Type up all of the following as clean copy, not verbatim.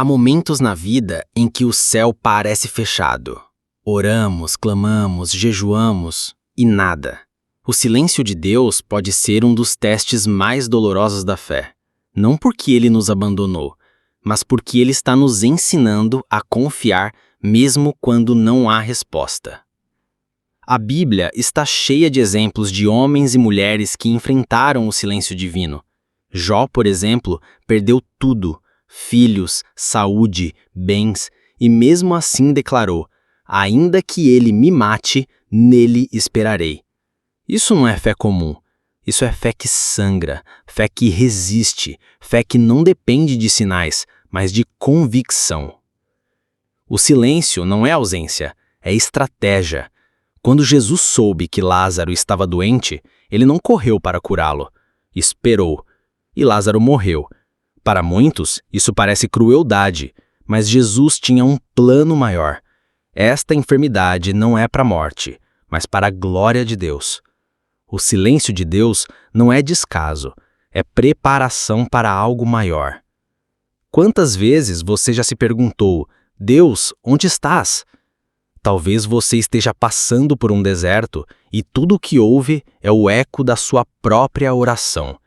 Há momentos na vida em que o céu parece fechado. Oramos, clamamos, jejuamos e nada. O silêncio de Deus pode ser um dos testes mais dolorosos da fé. Não porque Ele nos abandonou, mas porque Ele está nos ensinando a confiar mesmo quando não há resposta. A Bíblia está cheia de exemplos de homens e mulheres que enfrentaram o silêncio divino. Jó, por exemplo, perdeu tudo: filhos, saúde, bens, e mesmo assim declarou: ainda que ele me mate, nele esperarei. Isso não é fé comum. Isso é fé que sangra, fé que resiste, fé que não depende de sinais, mas de convicção. O silêncio não é ausência, é estratégia. Quando Jesus soube que Lázaro estava doente, ele não correu para curá-lo. Esperou. E Lázaro morreu. Para muitos, isso parece crueldade, mas Jesus tinha um plano maior. Esta enfermidade não é para a morte, mas para a glória de Deus. O silêncio de Deus não é descaso, é preparação para algo maior. Quantas vezes você já se perguntou: Deus, onde estás? Talvez você esteja passando por um deserto e tudo o que ouve é o eco da sua própria oração.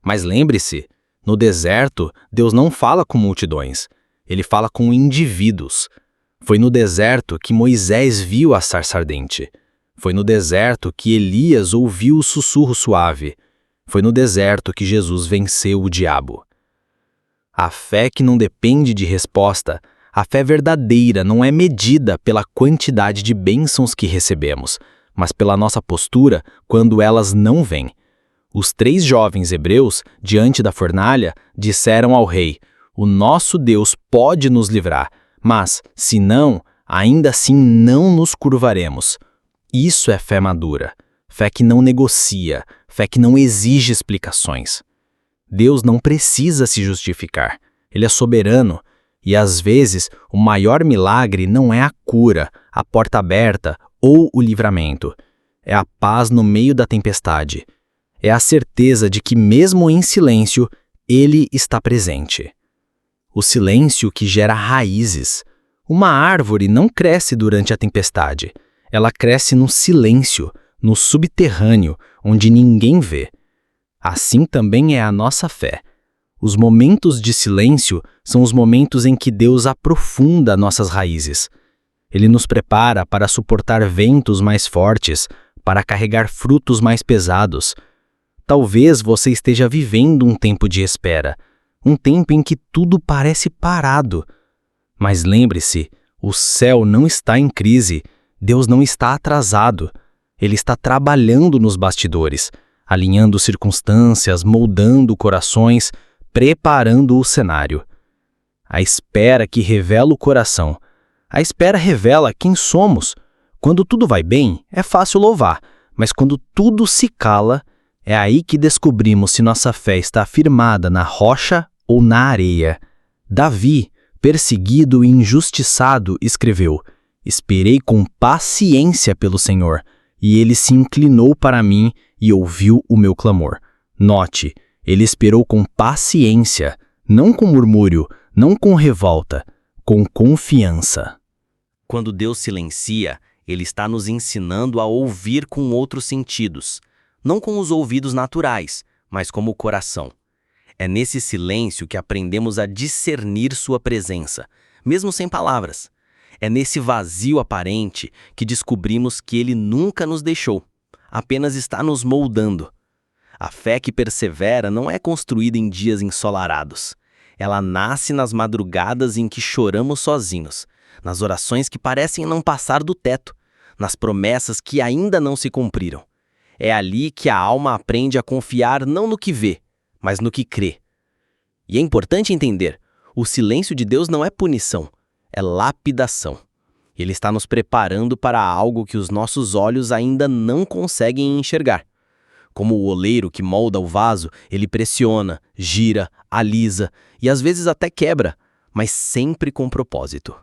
Mas lembre-se, no deserto, Deus não fala com multidões, Ele fala com indivíduos. Foi no deserto que Moisés viu a sarça ardente. Foi no deserto que Elias ouviu o sussurro suave. Foi no deserto que Jesus venceu o diabo. A fé que não depende de resposta, a fé verdadeira não é medida pela quantidade de bênçãos que recebemos, mas pela nossa postura quando elas não vêm. Os 3 jovens hebreus, diante da fornalha, disseram ao rei: o nosso Deus pode nos livrar, mas, se não, ainda assim não nos curvaremos. Isso é fé madura, fé que não negocia, fé que não exige explicações. Deus não precisa se justificar, Ele é soberano, e às vezes o maior milagre não é a cura, a porta aberta ou o livramento. É a paz no meio da tempestade. É a certeza de que mesmo em silêncio, Ele está presente. O silêncio que gera raízes. Uma árvore não cresce durante a tempestade. Ela cresce no silêncio, no subterrâneo, onde ninguém vê. Assim também é a nossa fé. Os momentos de silêncio são os momentos em que Deus aprofunda nossas raízes. Ele nos prepara para suportar ventos mais fortes, para carregar frutos mais pesados. Talvez você esteja vivendo um tempo de espera, um tempo em que tudo parece parado. Mas lembre-se, o céu não está em crise, Deus não está atrasado. Ele está trabalhando nos bastidores, alinhando circunstâncias, moldando corações, preparando o cenário. A espera que revela o coração. A espera revela quem somos. Quando tudo vai bem, é fácil louvar, mas quando tudo se cala, é aí que descobrimos se nossa fé está firmada na rocha ou na areia. Davi, perseguido e injustiçado, escreveu: esperei com paciência pelo Senhor, e Ele se inclinou para mim e ouviu o meu clamor. Note, ele esperou com paciência, não com murmúrio, não com revolta, com confiança. Quando Deus silencia, Ele está nos ensinando a ouvir com outros sentidos, não com os ouvidos naturais, mas como o coração. É nesse silêncio que aprendemos a discernir sua presença, mesmo sem palavras. É nesse vazio aparente que descobrimos que Ele nunca nos deixou, apenas está nos moldando. A fé que persevera não é construída em dias ensolarados. Ela nasce nas madrugadas em que choramos sozinhos, nas orações que parecem não passar do teto, nas promessas que ainda não se cumpriram. É ali que a alma aprende a confiar não no que vê, mas no que crê. E é importante entender, o silêncio de Deus não é punição, é lapidação. Ele está nos preparando para algo que os nossos olhos ainda não conseguem enxergar. Como o oleiro que molda o vaso, ele pressiona, gira, alisa e às vezes até quebra, mas sempre com propósito.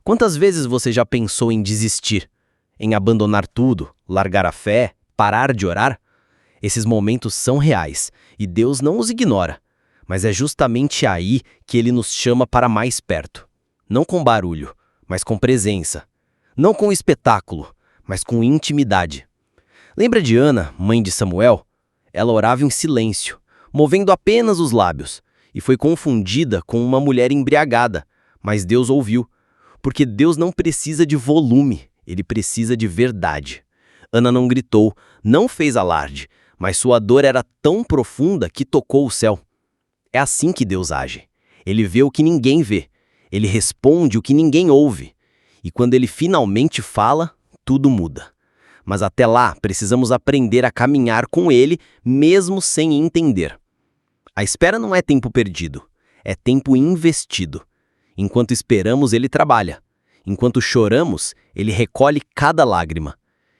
Quantas vezes você já pensou em desistir, em abandonar tudo, largar a fé, parar de orar? Esses momentos são reais e Deus não os ignora, Mas é justamente aí que ele nos chama para mais perto. Não com barulho, mas com presença. Não com espetáculo, mas com intimidade. Lembra de Ana, mãe de Samuel? Ela orava em silêncio, movendo apenas os lábios, e foi confundida com uma mulher embriagada. Mas Deus ouviu, porque Deus não precisa de volume, ele precisa de verdade. Ana não gritou, não fez alarde, mas sua dor era tão profunda que tocou o céu. É assim que Deus age. Ele vê o que ninguém vê. Ele responde o que ninguém ouve. E quando ele finalmente fala, tudo muda. Mas até lá, precisamos aprender a caminhar com ele, mesmo sem entender. A espera não é tempo perdido, é tempo investido. Enquanto esperamos, ele trabalha. Enquanto choramos, ele recolhe cada lágrima.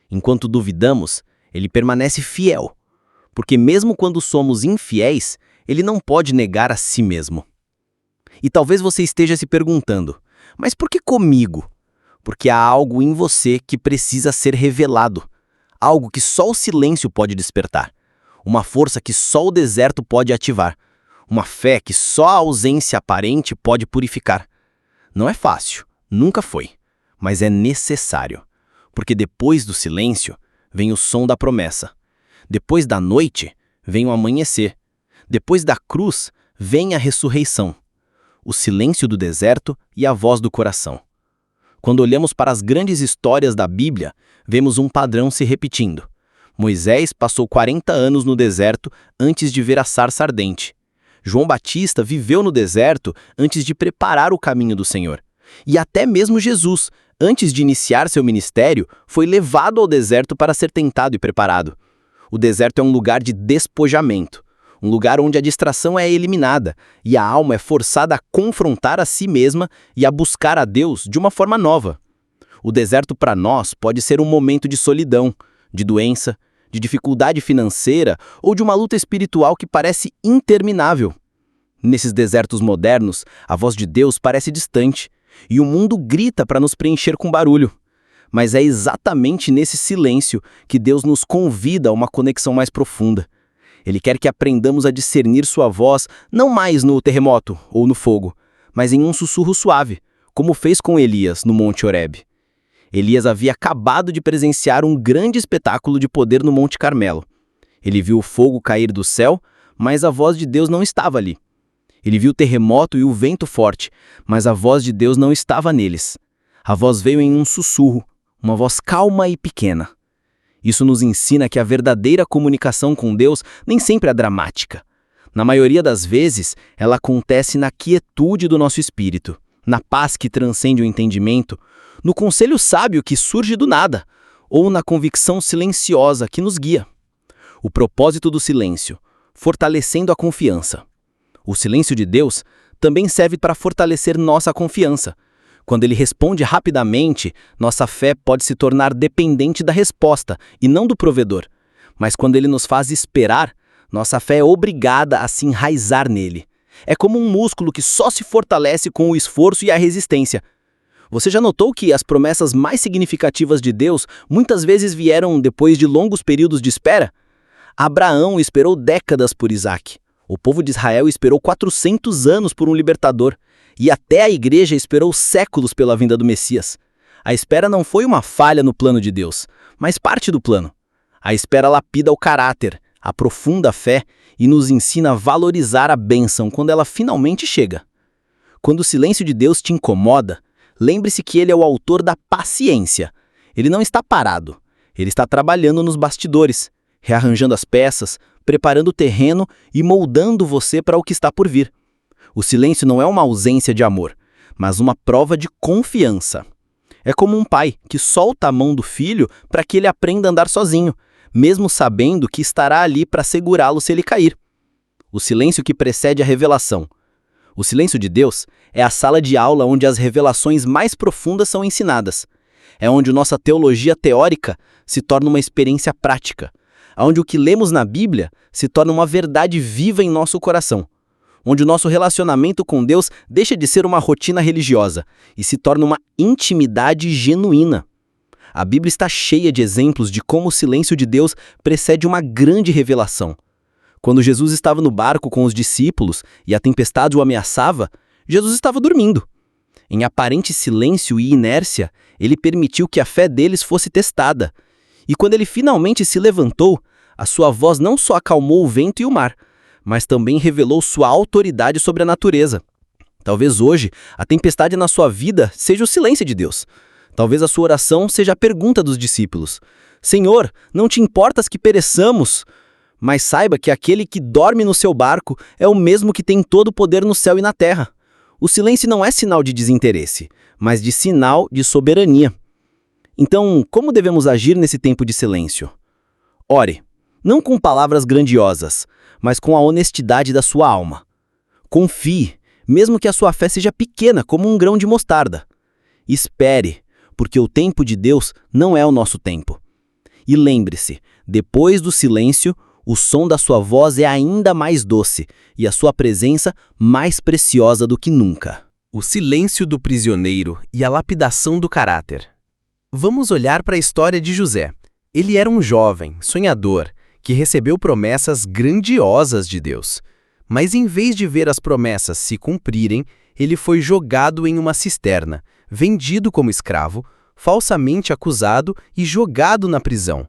Enquanto duvidamos, ele permanece fiel. Porque mesmo quando somos infiéis, ele não pode negar a si mesmo. E talvez você esteja se perguntando, mas por que comigo? Porque há algo em você que precisa ser revelado. Algo que só o silêncio pode despertar. Uma força que só o deserto pode ativar. Uma fé que só a ausência aparente pode purificar. Não é fácil, nunca foi, mas é necessário. Porque depois do silêncio, vem o som da promessa. Depois da noite, vem o amanhecer. Depois da cruz, vem a ressurreição. O silêncio do deserto e a voz do coração. Quando olhamos para as grandes histórias da Bíblia, vemos um padrão se repetindo. Moisés passou 40 anos no deserto antes de ver a sarça ardente. João Batista viveu no deserto antes de preparar o caminho do Senhor. E até mesmo Jesus, antes de iniciar seu ministério, foi levado ao deserto para ser tentado e preparado. O deserto é um lugar de despojamento, um lugar onde a distração é eliminada e a alma é forçada a confrontar a si mesma e a buscar a Deus de uma forma nova. O deserto para nós pode ser um momento de solidão, de doença, de dificuldade financeira ou de uma luta espiritual que parece interminável. Nesses desertos modernos, a voz de Deus parece distante e o mundo grita para nos preencher com barulho. Mas é exatamente nesse silêncio que Deus nos convida a uma conexão mais profunda. Ele quer que aprendamos a discernir sua voz não mais no terremoto ou no fogo, mas em um sussurro suave, como fez com Elias no Monte Horebe. Elias havia acabado de presenciar um grande espetáculo de poder no Monte Carmelo. Ele viu o fogo cair do céu, mas a voz de Deus não estava ali. Ele viu o terremoto e o vento forte, mas a voz de Deus não estava neles. A voz veio em um sussurro, uma voz calma e pequena. Isso nos ensina que a verdadeira comunicação com Deus nem sempre é dramática. Na maioria das vezes, ela acontece na quietude do nosso espírito, na paz que transcende o entendimento, no conselho sábio que surge do nada, ou na convicção silenciosa que nos guia. O propósito do silêncio, fortalecendo a confiança. O silêncio de Deus também serve para fortalecer nossa confiança. Quando ele responde rapidamente, nossa fé pode se tornar dependente da resposta e não do provedor. Mas quando ele nos faz esperar, nossa fé é obrigada a se enraizar nele. É como um músculo que só se fortalece com o esforço e a resistência. Você já notou que as promessas mais significativas de Deus muitas vezes vieram depois de longos períodos de espera? Abraão esperou décadas por Isaac. O povo de Israel esperou 400 anos por um libertador. E até a igreja esperou séculos pela vinda do Messias. A espera não foi uma falha no plano de Deus, mas parte do plano. A espera lapida o caráter, aprofunda a fé e nos ensina a valorizar a bênção quando ela finalmente chega. Quando o silêncio de Deus te incomoda, lembre-se que ele é o autor da paciência. Ele não está parado. Ele está trabalhando nos bastidores, rearranjando as peças, preparando o terreno e moldando você para o que está por vir. O silêncio não é uma ausência de amor, mas uma prova de confiança. É como um pai que solta a mão do filho para que ele aprenda a andar sozinho, mesmo sabendo que estará ali para segurá-lo se ele cair. O silêncio que precede a revelação. O silêncio de Deus é a sala de aula onde as revelações mais profundas são ensinadas. É onde nossa teologia teórica se torna uma experiência prática, onde o que lemos na Bíblia se torna uma verdade viva em nosso coração, onde o nosso relacionamento com Deus deixa de ser uma rotina religiosa e se torna uma intimidade genuína. A Bíblia está cheia de exemplos de como o silêncio de Deus precede uma grande revelação. Quando Jesus estava no barco com os discípulos e a tempestade o ameaçava, Jesus estava dormindo. Em aparente silêncio e inércia, ele permitiu que a fé deles fosse testada. E quando ele finalmente se levantou, a sua voz não só acalmou o vento e o mar, mas também revelou sua autoridade sobre a natureza. Talvez hoje a tempestade na sua vida seja o silêncio de Deus. Talvez a sua oração seja a pergunta dos discípulos: Senhor, não te importas que pereçamos? Mas saiba que aquele que dorme no seu barco é o mesmo que tem todo o poder no céu e na terra. O silêncio não é sinal de desinteresse, mas de sinal de soberania. Então, como devemos agir nesse tempo de silêncio? Ore, não com palavras grandiosas, mas com a honestidade da sua alma. Confie, mesmo que a sua fé seja pequena como um grão de mostarda. Espere, porque o tempo de Deus não é o nosso tempo. E lembre-se, depois do silêncio, o som da sua voz é ainda mais doce e a sua presença mais preciosa do que nunca. O silêncio do prisioneiro e a lapidação do caráter. Vamos olhar para a história de José. Ele era um jovem, sonhador, que recebeu promessas grandiosas de Deus. Mas em vez de ver as promessas se cumprirem, ele foi jogado em uma cisterna, vendido como escravo, falsamente acusado e jogado na prisão.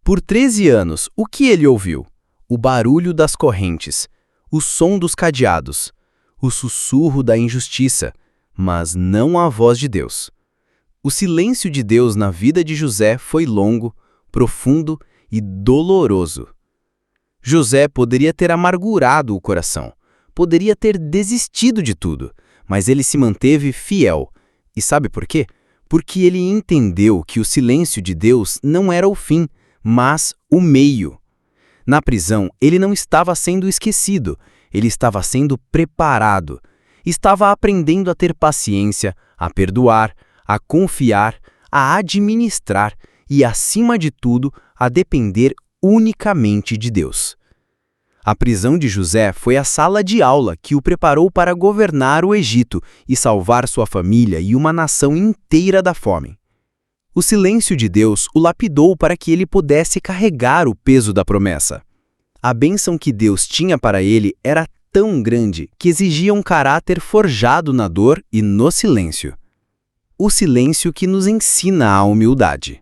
Por 13 anos, o que ele ouviu? O barulho das correntes, o som dos cadeados, o sussurro da injustiça, mas não a voz de Deus. O silêncio de Deus na vida de José foi longo, profundo e doloroso. José poderia ter amargurado o coração, poderia ter desistido de tudo, mas ele se manteve fiel. E sabe por quê? Porque ele entendeu que o silêncio de Deus não era o fim, mas o meio. Na prisão, ele não estava sendo esquecido, ele estava sendo preparado. Estava aprendendo a ter paciência, a perdoar, a confiar, a administrar e, acima de tudo, a depender unicamente de Deus. A prisão de José foi a sala de aula que o preparou para governar o Egito e salvar sua família e uma nação inteira da fome. O silêncio de Deus o lapidou para que ele pudesse carregar o peso da promessa. A bênção que Deus tinha para ele era tão grande que exigia um caráter forjado na dor e no silêncio. O silêncio que nos ensina a humildade.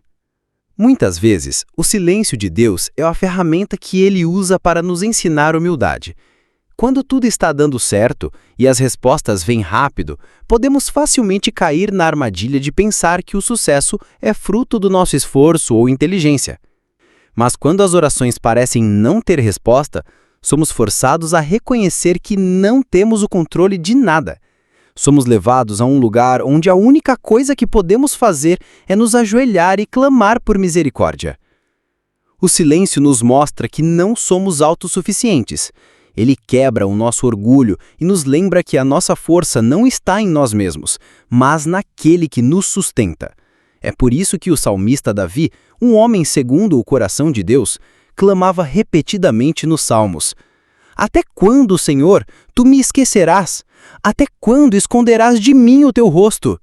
Muitas vezes, o silêncio de Deus é a ferramenta que Ele usa para nos ensinar humildade. Quando tudo está dando certo e as respostas vêm rápido, podemos facilmente cair na armadilha de pensar que o sucesso é fruto do nosso esforço ou inteligência. Mas quando as orações parecem não ter resposta, somos forçados a reconhecer que não temos o controle de nada. Somos levados a um lugar onde a única coisa que podemos fazer é nos ajoelhar e clamar por misericórdia. O silêncio nos mostra que não somos autossuficientes. Ele quebra o nosso orgulho e nos lembra que a nossa força não está em nós mesmos, mas naquele que nos sustenta. É por isso que o salmista Davi, um homem segundo o coração de Deus, clamava repetidamente nos Salmos: Até quando, Senhor, tu me esquecerás? Até quando esconderás de mim o teu rosto?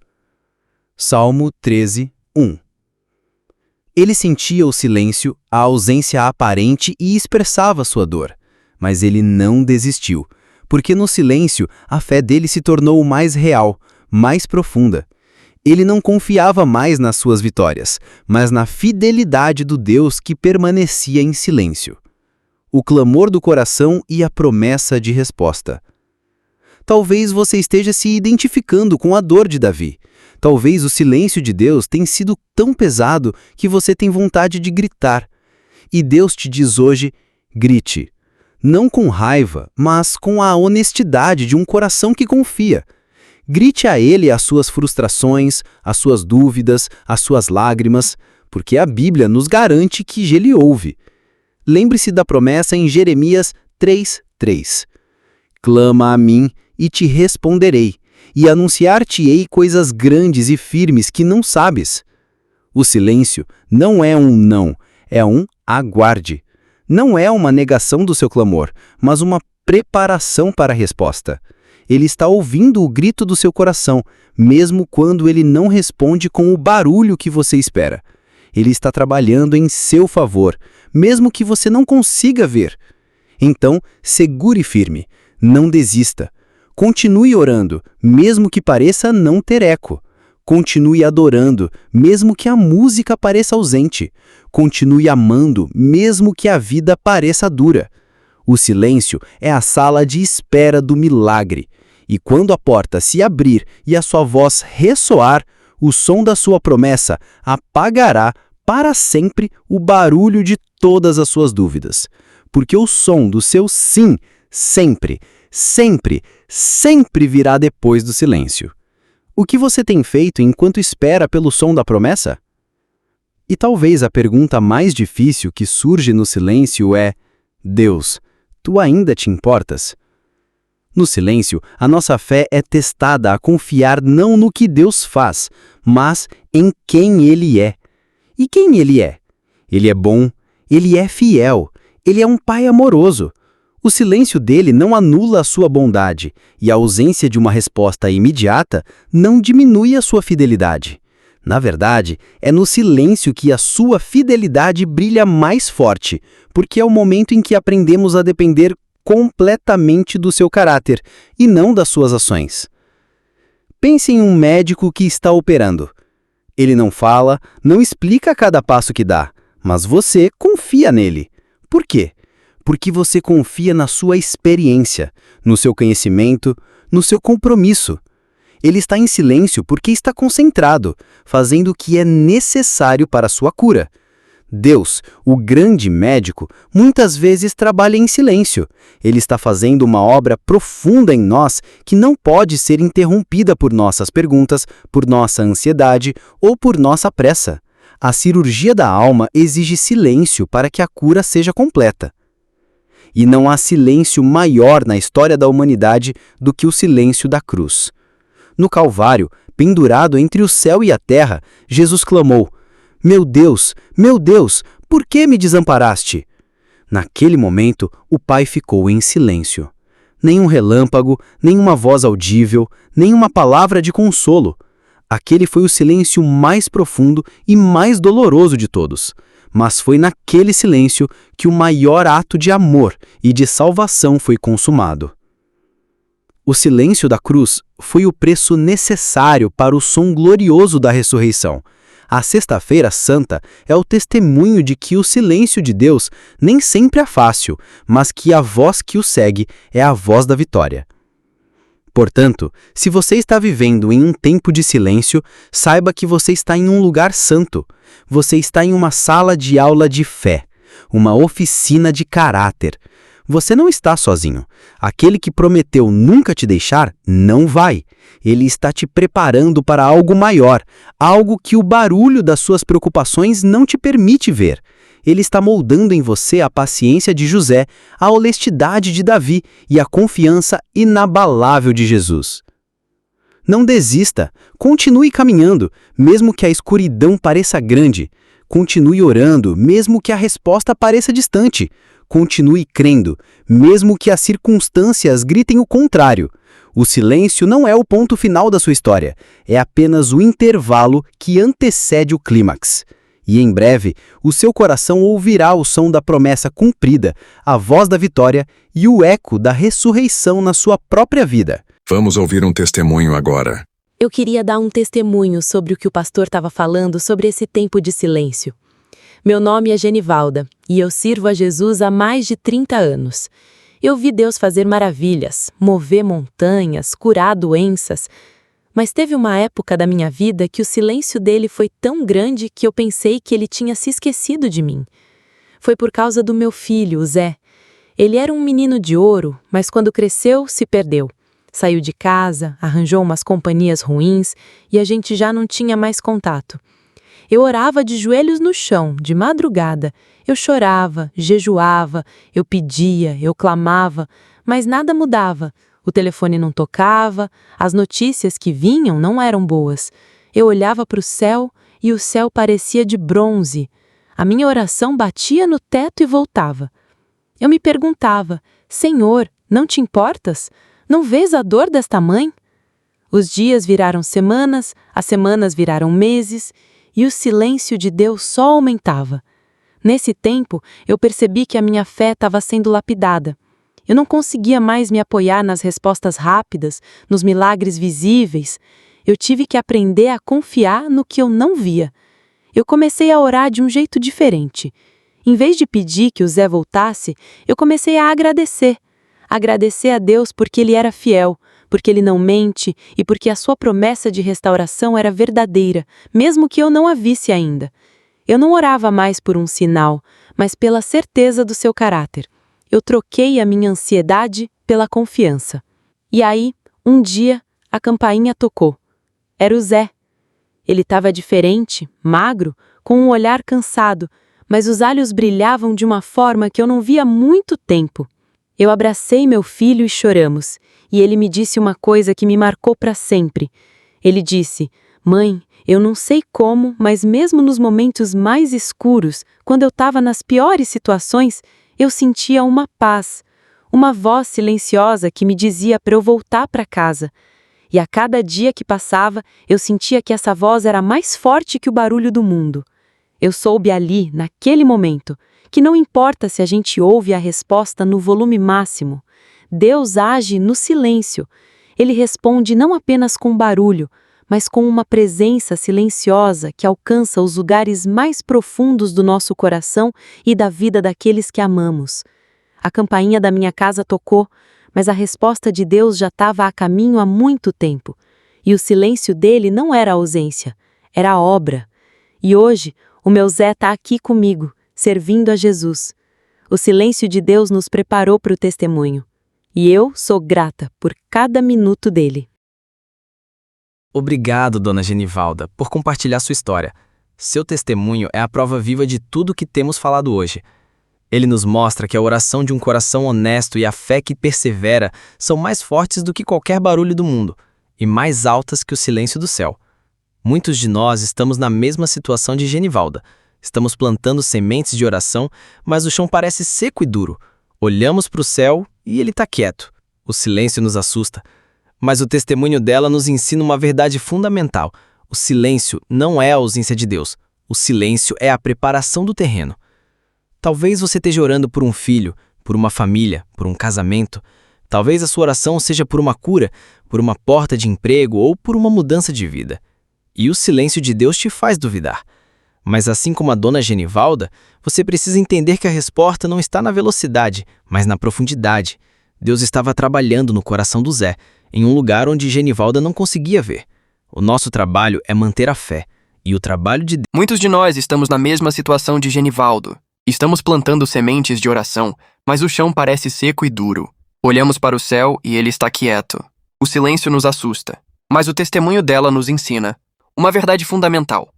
Salmo 13, 1. Ele sentia o silêncio, a ausência aparente e expressava sua dor. Mas ele não desistiu, porque no silêncio a fé dele se tornou mais real, mais profunda. Ele não confiava mais nas suas vitórias, mas na fidelidade do Deus que permanecia em silêncio. O clamor do coração e a promessa de resposta. Talvez você esteja se identificando com a dor de Davi. Talvez o silêncio de Deus tenha sido tão pesado que você tem vontade de gritar. E Deus te diz hoje: grite. Não com raiva, mas com a honestidade de um coração que confia. Grite a Ele as suas frustrações, as suas dúvidas, as suas lágrimas, porque a Bíblia nos garante que Ele ouve. Lembre-se da promessa em Jeremias 3:3. Clama a mim e te responderei, e anunciar-te-ei coisas grandes e firmes que não sabes. O silêncio não é um não, é um aguarde. Não é uma negação do seu clamor, mas uma preparação para a resposta. Ele está ouvindo o grito do seu coração, mesmo quando ele não responde com o barulho que você espera. Ele está trabalhando em seu favor, mesmo que você não consiga ver. Então, segure firme, não desista. Continue orando, mesmo que pareça não ter eco. Continue adorando, mesmo que a música pareça ausente. Continue amando, mesmo que a vida pareça dura. O silêncio é a sala de espera do milagre. E quando a porta se abrir e a sua voz ressoar, o som da sua promessa apagará para sempre o barulho de todas as suas dúvidas. Porque o som do seu sim sempre, sempre, sempre virá depois do silêncio. O que você tem feito enquanto espera pelo som da promessa? E talvez a pergunta mais difícil que surge no silêncio é: Deus, tu ainda te importas? No silêncio, a nossa fé é testada a confiar não no que Deus faz, mas em quem Ele é. E quem Ele é? Ele é bom, Ele é fiel, Ele é um Pai amoroso. O silêncio dele não anula a sua bondade, e a ausência de uma resposta imediata não diminui a sua fidelidade. Na verdade, é no silêncio que a sua fidelidade brilha mais forte, porque é o momento em que aprendemos a depender completamente do seu caráter e não das suas ações. Pense em um médico que está operando. Ele não fala, não explica cada passo que dá, mas você confia nele. Por quê? Porque você confia na sua experiência, no seu conhecimento, no seu compromisso. Ele está em silêncio porque está concentrado, fazendo o que é necessário para a sua cura. Deus, o grande médico, muitas vezes trabalha em silêncio. Ele está fazendo uma obra profunda em nós que não pode ser interrompida por nossas perguntas, por nossa ansiedade ou por nossa pressa. A cirurgia da alma exige silêncio para que a cura seja completa. E não há silêncio maior na história da humanidade do que o silêncio da cruz. No Calvário, pendurado entre o céu e a terra, Jesus clamou: meu Deus, por que me desamparaste?" Naquele momento, o Pai ficou em silêncio. Nenhum relâmpago, nenhuma voz audível, nenhuma palavra de consolo. Aquele foi o silêncio mais profundo e mais doloroso de todos. Mas foi naquele silêncio que o maior ato de amor e de salvação foi consumado. O silêncio da cruz foi o preço necessário para o som glorioso da ressurreição. A Sexta-feira Santa é o testemunho de que o silêncio de Deus nem sempre é fácil, mas que a voz que o segue é a voz da vitória. Portanto, se você está vivendo em um tempo de silêncio, saiba que você está em um lugar santo. Você está em uma sala de aula de fé, uma oficina de caráter. Você não está sozinho. Aquele que prometeu nunca te deixar, não vai. Ele está te preparando para algo maior, algo que o barulho das suas preocupações não te permite ver. Ele está moldando em você a paciência de José, a honestidade de Davi e a confiança inabalável de Jesus. Não desista, continue caminhando, mesmo que a escuridão pareça grande. Continue orando, mesmo que a resposta pareça distante. Continue crendo, mesmo que as circunstâncias gritem o contrário. O silêncio não é o ponto final da sua história, é apenas o intervalo que antecede o clímax. E em breve, o seu coração ouvirá o som da promessa cumprida, a voz da vitória e o eco da ressurreição na sua própria vida. Vamos ouvir um testemunho agora. Eu queria dar um testemunho sobre o que o pastor estava falando sobre esse tempo de silêncio. Meu nome é Genivalda e eu sirvo a Jesus há mais de 30 anos. Eu vi Deus fazer maravilhas, mover montanhas, curar doenças. Mas teve uma época da minha vida que o silêncio dele foi tão grande que eu pensei que ele tinha se esquecido de mim. Foi por causa do meu filho, o Zé. Ele era um menino de ouro, mas quando cresceu, se perdeu. Saiu de casa, arranjou umas companhias ruins e a gente já não tinha mais contato. Eu orava de joelhos no chão, de madrugada. Eu chorava, jejuava, eu pedia, eu clamava, mas nada mudava. O telefone não tocava, as notícias que vinham não eram boas. Eu olhava para o céu e o céu parecia de bronze. A minha oração batia no teto e voltava. Eu me perguntava: Senhor, não te importas? Não vês a dor desta mãe? Os dias viraram semanas, as semanas viraram meses, e o silêncio de Deus só aumentava. Nesse tempo, eu percebi que a minha fé estava sendo lapidada. Eu não conseguia mais me apoiar nas respostas rápidas, nos milagres visíveis. Eu tive que aprender a confiar no que eu não via. Eu comecei a orar de um jeito diferente. Em vez de pedir que o Zé voltasse, eu comecei a agradecer. Agradecer a Deus porque Ele era fiel, porque Ele não mente e porque a sua promessa de restauração era verdadeira, mesmo que eu não a visse ainda. Eu não orava mais por um sinal, mas pela certeza do seu caráter. Eu troquei a minha ansiedade pela confiança. E aí, um dia, a campainha tocou. Era o Zé. Ele estava diferente, magro, com um olhar cansado, mas os olhos brilhavam de uma forma que eu não via há muito tempo. Eu abracei meu filho e choramos, e ele me disse uma coisa que me marcou para sempre. Ele disse: "Mãe, eu não sei como, mas mesmo nos momentos mais escuros, quando eu estava nas piores situações, eu sentia uma paz, uma voz silenciosa que me dizia para eu voltar para casa. E a cada dia que passava, eu sentia que essa voz era mais forte que o barulho do mundo. Eu soube ali, naquele momento, que não importa se a gente ouve a resposta no volume máximo. Deus age no silêncio. Ele responde não apenas com barulho, mas com uma presença silenciosa que alcança os lugares mais profundos do nosso coração e da vida daqueles que amamos. A campainha da minha casa tocou, mas a resposta de Deus já estava a caminho há muito tempo. E o silêncio dele não era ausência, era obra. E hoje, o meu Zé está aqui comigo, servindo a Jesus. O silêncio de Deus nos preparou para o testemunho. E eu sou grata por cada minuto dele. Obrigado, Dona Genivalda, por compartilhar sua história. Seu testemunho é a prova viva de tudo que temos falado hoje. Ele nos mostra que a oração de um coração honesto e a fé que persevera são mais fortes do que qualquer barulho do mundo e mais altas que o silêncio do céu. Muitos de nós estamos na mesma situação de Genivalda. Estamos plantando sementes de oração, mas o chão parece seco e duro. Olhamos para o céu e ele está quieto. O silêncio nos assusta. Mas o testemunho dela nos ensina uma verdade fundamental. O silêncio não é a ausência de Deus. O silêncio é a preparação do terreno. Talvez você esteja orando por um filho, por uma família, por um casamento. Talvez a sua oração seja por uma cura, por uma porta de emprego ou por uma mudança de vida. E o silêncio de Deus te faz duvidar. Mas assim como a Dona Genivalda, você precisa entender que a resposta não está na velocidade, mas na profundidade. Deus estava trabalhando no coração do Zé, em um lugar onde Genivalda não conseguia ver. O nosso trabalho é manter a fé, e o trabalho de Deus... Muitos de nós estamos na mesma situação de Genivaldo. Estamos plantando sementes de oração, mas o chão parece seco e duro. Olhamos para o céu e ele está quieto. O silêncio nos assusta, mas o testemunho dela nos ensina uma verdade fundamental.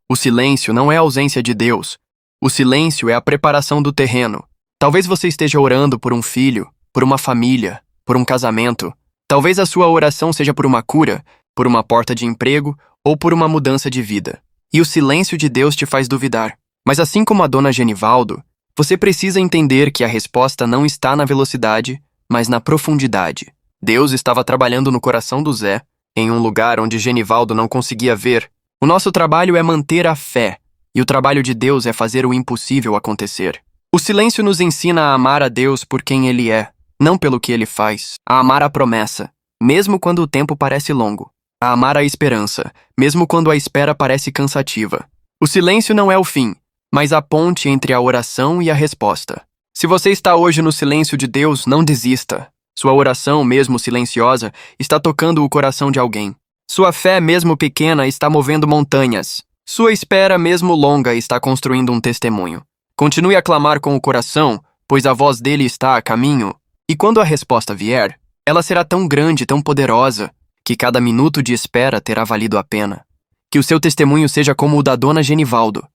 O silêncio não é a ausência de Deus. O silêncio é a preparação do terreno. Talvez você esteja orando por um filho, por uma família, por um casamento. Talvez a sua oração seja por uma cura, por uma porta de emprego ou por uma mudança de vida. E o silêncio de Deus te faz duvidar. Mas assim como a Dona Genivaldo, você precisa entender que a resposta não está na velocidade, mas na profundidade. Deus estava trabalhando no coração do Zé, em um lugar onde Genivaldo não conseguia ver. O nosso trabalho é manter a fé, e o trabalho de Deus é fazer o impossível acontecer. O silêncio nos ensina a amar a Deus por quem Ele é, não pelo que Ele faz, a amar a promessa, mesmo quando o tempo parece longo, a amar a esperança, mesmo quando a espera parece cansativa. O silêncio não é o fim, mas a ponte entre a oração e a resposta. Se você está hoje no silêncio de Deus, não desista. Sua oração, mesmo silenciosa, está tocando o coração de alguém. Sua fé, mesmo pequena, está movendo montanhas. Sua espera, mesmo longa, está construindo um testemunho. Continue a clamar com o coração, pois a voz dele está a caminho. E quando a resposta vier, ela será tão grande, tão poderosa, que cada minuto de espera terá valido a pena. Que o seu testemunho seja como o da Dona Genivaldo,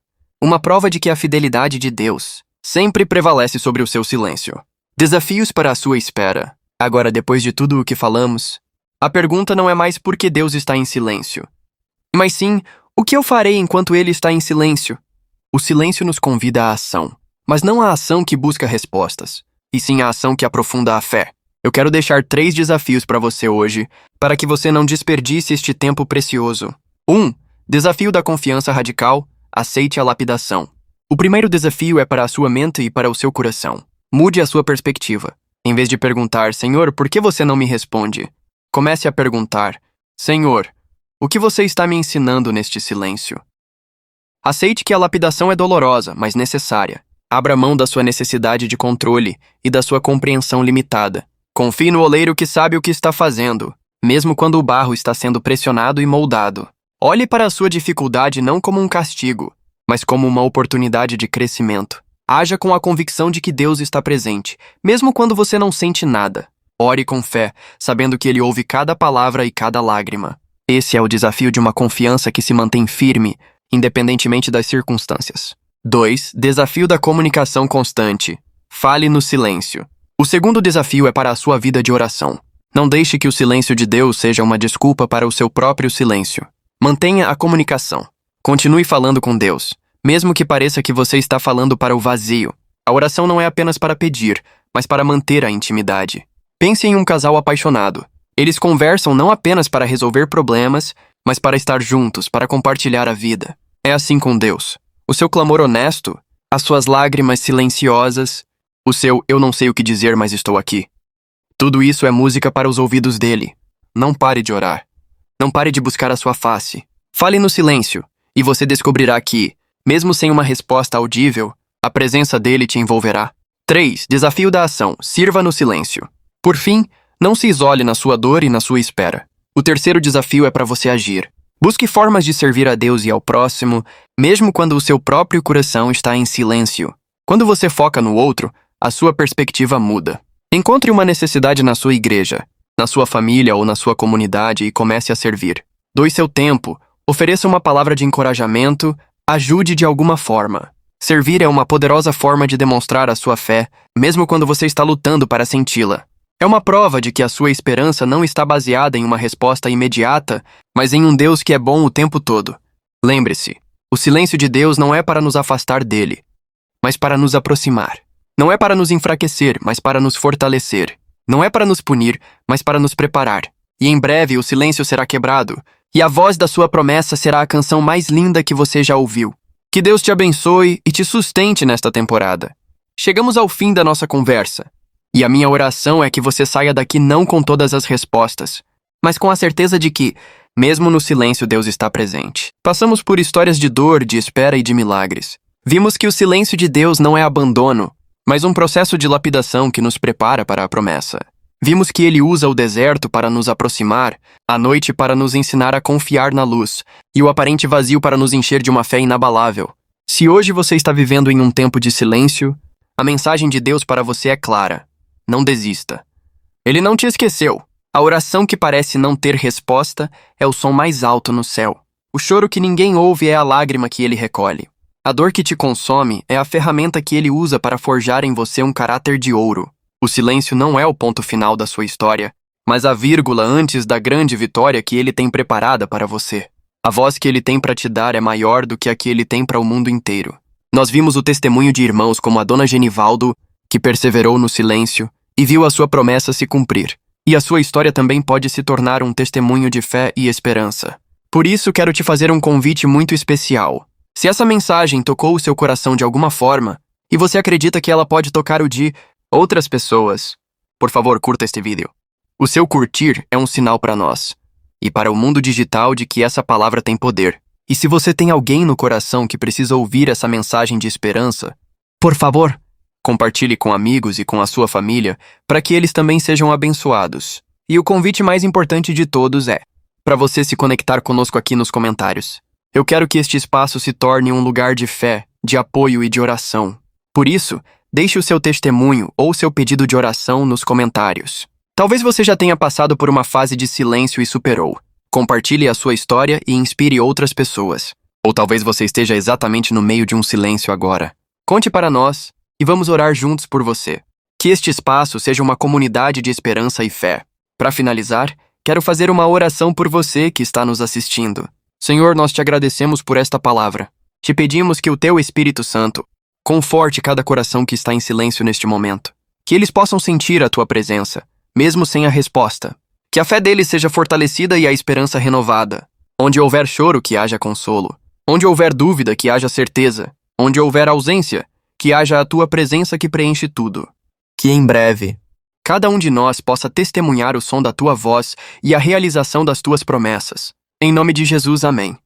uma prova de que a fidelidade de Deus sempre prevalece sobre o seu silêncio. Desafios para a sua espera. Agora, depois de tudo o que falamos, a pergunta não é mais por que Deus está em silêncio, mas sim, o que eu farei enquanto Ele está em silêncio? O silêncio nos convida à ação, mas não a ação que busca respostas, e sim a ação que aprofunda a fé. Eu quero deixar 3 desafios para você hoje, para que você não desperdice este tempo precioso. 1. Desafio da confiança radical. Aceite a lapidação. O primeiro desafio é para a sua mente e para o seu coração. Mude a sua perspectiva. Em vez de perguntar, Senhor, por que você não me responde? Comece a perguntar, Senhor, o que você está me ensinando neste silêncio? Aceite que a lapidação é dolorosa, mas necessária. Abra mão da sua necessidade de controle e da sua compreensão limitada. Confie no oleiro que sabe o que está fazendo, mesmo quando o barro está sendo pressionado e moldado. Olhe para a sua dificuldade não como um castigo, mas como uma oportunidade de crescimento. Haja com a convicção de que Deus está presente, mesmo quando você não sente nada. Ore com fé, sabendo que Ele ouve cada palavra e cada lágrima. Esse é o desafio de uma confiança que se mantém firme, independentemente das circunstâncias. 2. Desafio da comunicação constante. Fale no silêncio. O segundo desafio é para a sua vida de oração. Não deixe que o silêncio de Deus seja uma desculpa para o seu próprio silêncio. Mantenha a comunicação. Continue falando com Deus, mesmo que pareça que você está falando para o vazio. A oração não é apenas para pedir, mas para manter a intimidade. Pense em um casal apaixonado. Eles conversam não apenas para resolver problemas, mas para estar juntos, para compartilhar a vida. É assim com Deus. O seu clamor honesto, as suas lágrimas silenciosas, o seu eu não sei o que dizer, mas estou aqui. Tudo isso é música para os ouvidos dele. Não pare de orar. Não pare de buscar a sua face. Fale no silêncio, e você descobrirá que, mesmo sem uma resposta audível, a presença dele te envolverá. 3. Desafio da ação. Sirva no silêncio. Por fim, não se isole na sua dor e na sua espera. O terceiro desafio é para você agir. Busque formas de servir a Deus e ao próximo, mesmo quando o seu próprio coração está em silêncio. Quando você foca no outro, a sua perspectiva muda. Encontre uma necessidade na sua igreja, na sua família ou na sua comunidade e comece a servir. Doe seu tempo, ofereça uma palavra de encorajamento, ajude de alguma forma. Servir é uma poderosa forma de demonstrar a sua fé, mesmo quando você está lutando para senti-la. É uma prova de que a sua esperança não está baseada em uma resposta imediata, mas em um Deus que é bom o tempo todo. Lembre-se, o silêncio de Deus não é para nos afastar dele, mas para nos aproximar. Não é para nos enfraquecer, mas para nos fortalecer. Não é para nos punir, mas para nos preparar. E em breve o silêncio será quebrado, e a voz da sua promessa será a canção mais linda que você já ouviu. Que Deus te abençoe e te sustente nesta temporada. Chegamos ao fim da nossa conversa. E a minha oração é que você saia daqui não com todas as respostas, mas com a certeza de que, mesmo no silêncio, Deus está presente. Passamos por histórias de dor, de espera e de milagres. Vimos que o silêncio de Deus não é abandono, mas um processo de lapidação que nos prepara para a promessa. Vimos que Ele usa o deserto para nos aproximar, a noite para nos ensinar a confiar na luz, e o aparente vazio para nos encher de uma fé inabalável. Se hoje você está vivendo em um tempo de silêncio, a mensagem de Deus para você é clara. Não desista. Ele não te esqueceu. A oração que parece não ter resposta é o som mais alto no céu. O choro que ninguém ouve é a lágrima que ele recolhe. A dor que te consome é a ferramenta que ele usa para forjar em você um caráter de ouro. O silêncio não é o ponto final da sua história, mas a vírgula antes da grande vitória que ele tem preparada para você. A voz que ele tem para te dar é maior do que a que ele tem para o mundo inteiro. Nós vimos o testemunho de irmãos como a dona Genivaldo, que perseverou no silêncio e viu a sua promessa se cumprir. E a sua história também pode se tornar um testemunho de fé e esperança. Por isso, quero te fazer um convite muito especial. Se essa mensagem tocou o seu coração de alguma forma, e você acredita que ela pode tocar o de outras pessoas, por favor, curta este vídeo. O seu curtir é um sinal para nós, e para o mundo digital de que essa palavra tem poder. E se você tem alguém no coração que precisa ouvir essa mensagem de esperança, por favor, compartilhe com amigos e com a sua família para que eles também sejam abençoados. E o convite mais importante de todos é para você se conectar conosco aqui nos comentários. Eu quero que este espaço se torne um lugar de fé, de apoio e de oração. Por isso, deixe o seu testemunho ou seu pedido de oração nos comentários. Talvez você já tenha passado por uma fase de silêncio e superou. Compartilhe a sua história e inspire outras pessoas. Ou talvez você esteja exatamente no meio de um silêncio agora. Conte para nós e vamos orar juntos por você. Que este espaço seja uma comunidade de esperança e fé. Para finalizar, quero fazer uma oração por você que está nos assistindo. Senhor, nós te agradecemos por esta palavra. Te pedimos que o teu Espírito Santo conforte cada coração que está em silêncio neste momento. Que eles possam sentir a tua presença, mesmo sem a resposta. Que a fé deles seja fortalecida e a esperança renovada. Onde houver choro, que haja consolo. Onde houver dúvida, que haja certeza. Onde houver ausência, que haja a tua presença que preenche tudo. Que em breve, cada um de nós possa testemunhar o som da tua voz e a realização das tuas promessas. Em nome de Jesus, amém.